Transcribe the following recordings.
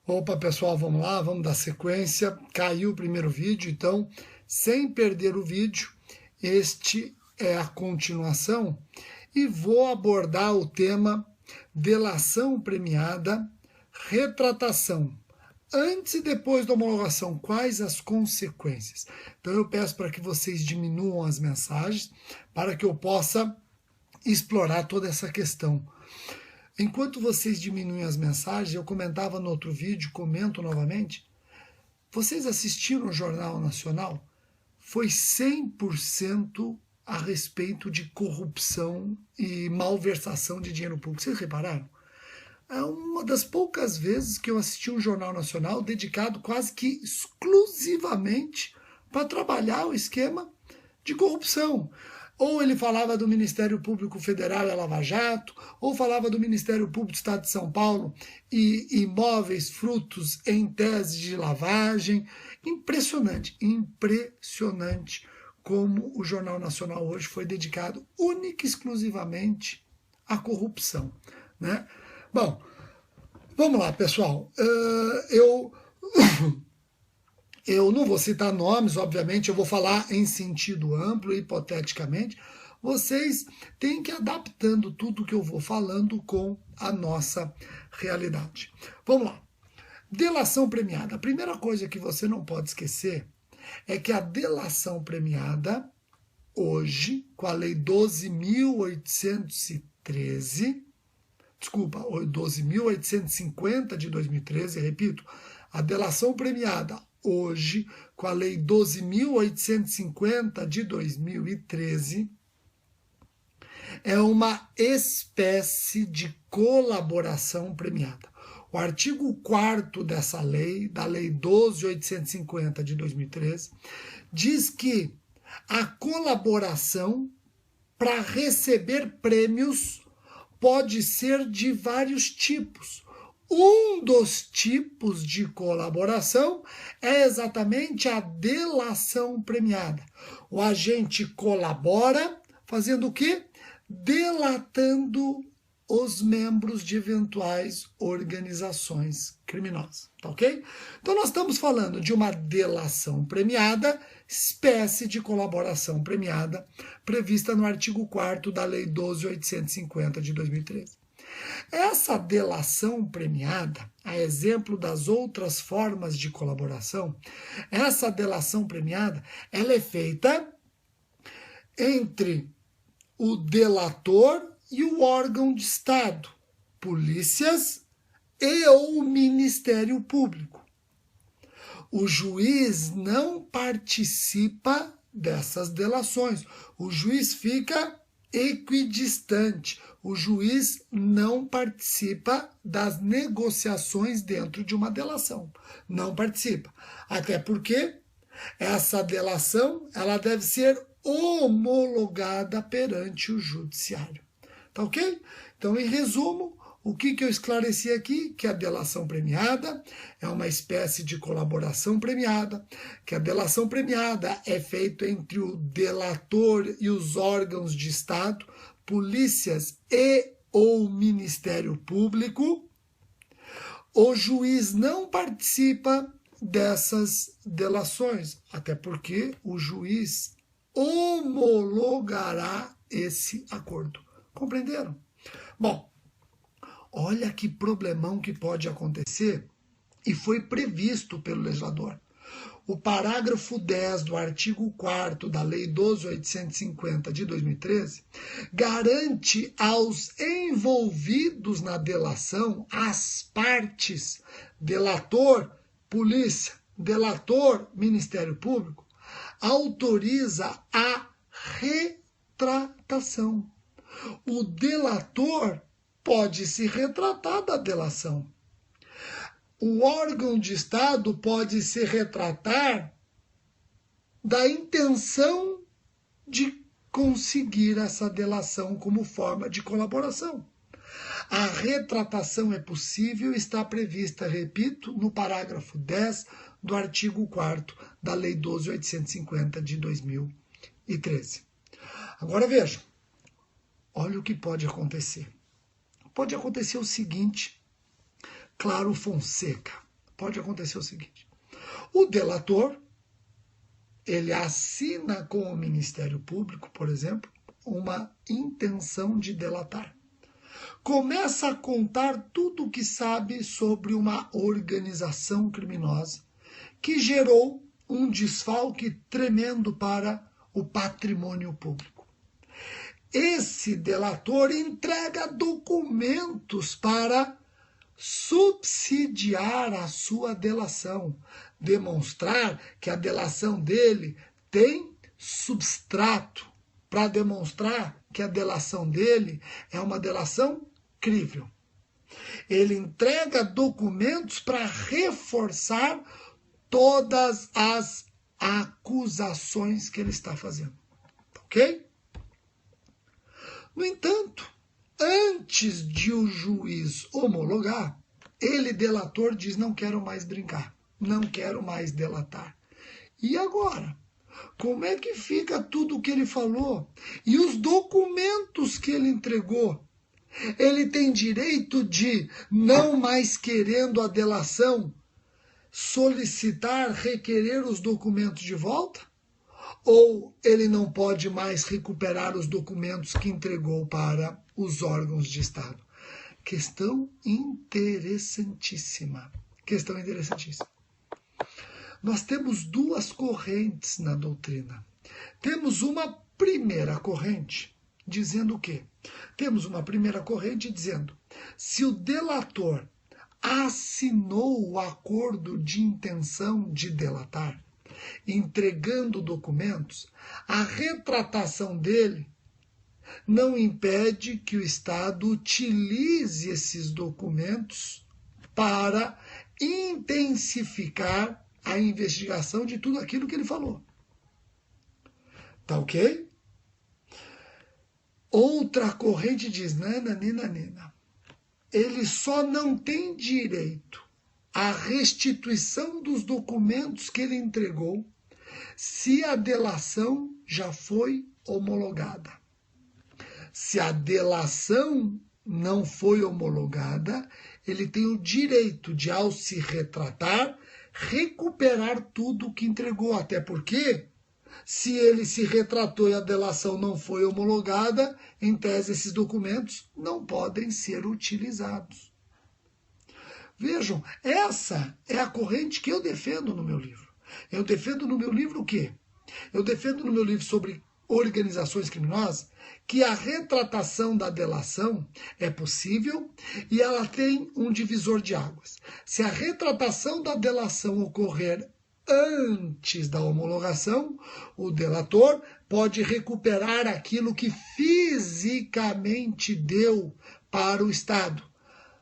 Opa, pessoal, vamos lá, vamos dar sequência. Caiu o primeiro vídeo, então, sem perder o vídeo, este é a continuação e vou abordar o tema delação premiada, retratação. Antes e depois da homologação, quais as consequências? Então eu peço para que vocês diminuam as mensagens para que eu possa explorar toda essa questão. Enquanto vocês diminuem as mensagens, eu comentava no outro vídeo, comento novamente, vocês assistiram o Jornal Nacional? Foi 100% a respeito de corrupção e malversação de dinheiro público. Vocês repararam? É uma das poucas vezes que eu assisti um Jornal Nacional dedicado quase que exclusivamente para trabalhar o esquema de corrupção. Ou ele falava do Ministério Público Federal e a Lava Jato, ou falava do Ministério Público do Estado de São Paulo e imóveis frutos em tese de lavagem. Impressionante, impressionante como o Jornal Nacional hoje foi dedicado única e exclusivamente à corrupção, né? Bom, vamos lá, pessoal. Eu não vou citar nomes, obviamente, eu vou falar em sentido amplo, hipoteticamente. Vocês têm que ir adaptando tudo que eu vou falando com a nossa realidade. Vamos lá. Delação premiada. A primeira coisa que você não pode esquecer é que a delação premiada, hoje, com a Lei 12.813, 12.850 de 2013, repito, a delação premiada hoje, com a Lei 12.850 de 2013, é uma espécie de colaboração premiada. O artigo 4º dessa lei, da Lei 12.850 de 2013, diz que a colaboração para receber prêmios pode ser de vários tipos. Um dos tipos de colaboração é exatamente a delação premiada. O agente colabora fazendo o quê? Delatando os membros de eventuais organizações criminosas, tá ok? Então nós estamos falando de uma delação premiada, espécie de colaboração premiada, prevista no artigo 4º da Lei 12.850 de 2013. Essa delação premiada, a exemplo das outras formas de colaboração, essa delação premiada, ela é feita entre o delator e o órgão de Estado, polícias e ou Ministério Público. O juiz não participa dessas delações. O juiz fica equidistante. O juiz não participa das negociações dentro de uma delação. Não participa. Até porque essa delação ela deve ser homologada perante o judiciário. Tá ok? Então, em resumo, o que eu esclareci aqui? Que a delação premiada é uma espécie de colaboração premiada, que a delação premiada é feita entre o delator e os órgãos de Estado, polícias e ou Ministério Público. O juiz não participa dessas delações, até porque o juiz homologará esse acordo. Compreenderam? Bom, olha que problemão que pode acontecer e foi previsto pelo legislador. O parágrafo 10 do artigo 4º da Lei 12.850 de 2013 garante aos envolvidos na delação, às partes, delator, polícia, delator, Ministério Público, autoriza a retratação. O delator pode se retratar da delação. O órgão de Estado pode se retratar da intenção de conseguir essa delação como forma de colaboração. A retratação é possível e está prevista, repito, no parágrafo 10 do artigo 4º da Lei 12.850 de 2013. Agora vejam, olha o que pode acontecer. Pode acontecer o seguinte: Claro Fonseca, pode acontecer o seguinte: o delator, ele assina com o Ministério Público, por exemplo, uma intenção de delatar. Começa a contar tudo o que sabe sobre uma organização criminosa que gerou um desfalque tremendo para o patrimônio público. Esse delator entrega documentos para subsidiar a sua delação, demonstrar que a delação dele tem substrato, para demonstrar que a delação dele é uma delação crível. Ele entrega documentos para reforçar todas as acusações que ele está fazendo. Ok? No entanto, antes de o juiz homologar, ele, delator, diz: não quero mais brincar, não quero mais delatar. E agora? Como é que fica tudo o que ele falou? E os documentos que ele entregou? Ele tem direito de, não mais querendo a delação, solicitar, requerer os documentos de volta? Ou ele não pode mais recuperar os documentos que entregou para os órgãos de Estado? Questão interessantíssima. Questão interessantíssima. Nós temos duas correntes na doutrina. Temos uma primeira corrente dizendo o quê? Temos uma primeira corrente dizendo: se o delator assinou o acordo de intenção de delatar, entregando documentos, a retratação dele não impede que o Estado utilize esses documentos para intensificar a investigação de tudo aquilo que ele falou. Tá ok? Outra corrente diz: nananina. Ele só não tem direito à restituição dos documentos que ele entregou se a delação já foi homologada. Se a delação não foi homologada, ele tem o direito de, ao se retratar, recuperar tudo o que entregou. Até porque, se ele se retratou e a delação não foi homologada, em tese esses documentos não podem ser utilizados. Vejam, essa é a corrente que eu defendo no meu livro. Eu defendo no meu livro o quê? Eu defendo no meu livro sobre organizações criminosas que a retratação da delação é possível e ela tem um divisor de águas. Se a retratação da delação ocorrer antes da homologação, o delator pode recuperar aquilo que fisicamente deu para o Estado.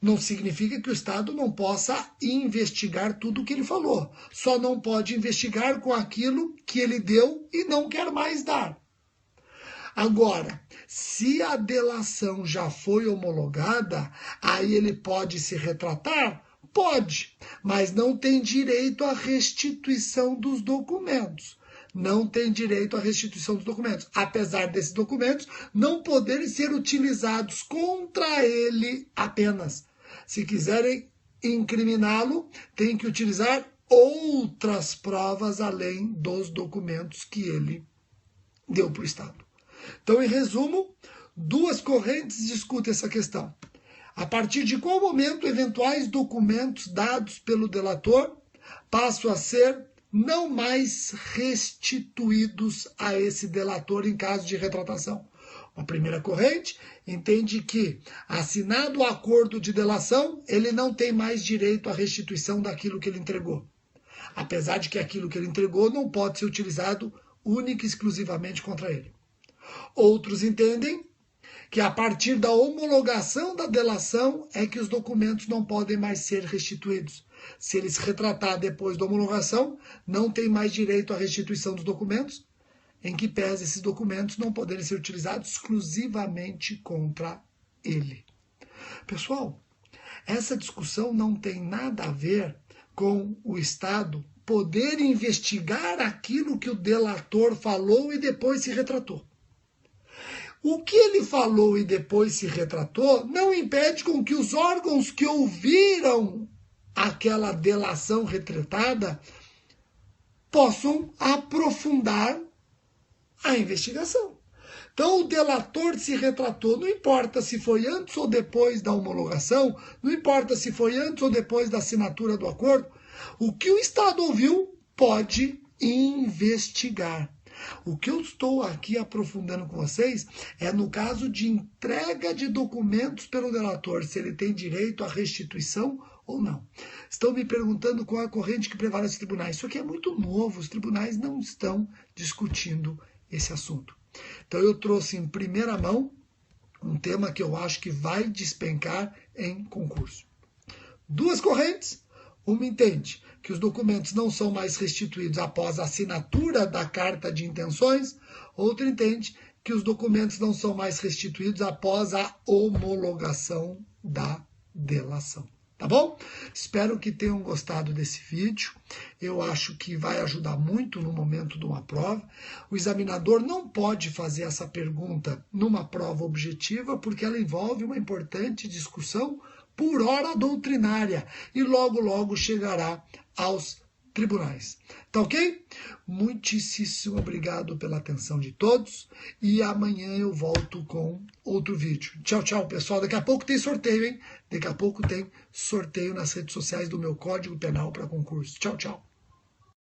Não significa que o Estado não possa investigar tudo o que ele falou. Só não pode investigar com aquilo que ele deu e não quer mais dar. Agora, se a delação já foi homologada, aí ele pode se retratar? Pode, mas não tem direito à restituição dos documentos. Não tem direito à restituição dos documentos, apesar desses documentos não poderem ser utilizados contra ele apenas. Se quiserem incriminá-lo, tem que utilizar outras provas além dos documentos que ele deu para o Estado. Então, em resumo, duas correntes discutem essa questão. A partir de qual momento eventuais documentos dados pelo delator passam a ser não mais restituídos a esse delator em caso de retratação? A primeira corrente entende que, assinado o acordo de delação, ele não tem mais direito à restituição daquilo que ele entregou. Apesar de que aquilo que ele entregou não pode ser utilizado única e exclusivamente contra ele. Outros entendem que a partir da homologação da delação é que os documentos não podem mais ser restituídos. Se ele se retratar depois da homologação, não tem mais direito à restituição dos documentos, em que pese esses documentos não poderem ser utilizados exclusivamente contra ele. Pessoal, essa discussão não tem nada a ver com o Estado poder investigar aquilo que o delator falou e depois se retratou. O que ele falou e depois se retratou não impede com que os órgãos que ouviram aquela delação retretada, possam aprofundar a investigação. Então, o delator se retratou, não importa se foi antes ou depois da homologação, não importa se foi antes ou depois da assinatura do acordo, o que o Estado ouviu pode investigar. O que eu estou aqui aprofundando com vocês é no caso de entrega de documentos pelo delator, se ele tem direito à restituição ou não. Estão me perguntando qual é a corrente que prevalece nos tribunais. Isso aqui é muito novo, os tribunais não estão discutindo esse assunto. Então eu trouxe em primeira mão um tema que eu acho que vai despencar em concurso. Duas correntes. Uma entende que os documentos não são mais restituídos após a assinatura da carta de intenções. Outra entende que os documentos não são mais restituídos após a homologação da delação. Tá bom? Espero que tenham gostado desse vídeo. Eu acho que vai ajudar muito no momento de uma prova. O examinador não pode fazer essa pergunta numa prova objetiva, porque ela envolve uma importante discussão por hora doutrinária e logo, logo chegará aos tribunais. Tá ok? Muitíssimo obrigado pela atenção de todos e amanhã eu volto com outro vídeo. Tchau, tchau, pessoal. Daqui a pouco tem sorteio, hein? Daqui a pouco tem sorteio nas redes sociais do meu Código Penal para concurso. Tchau, tchau.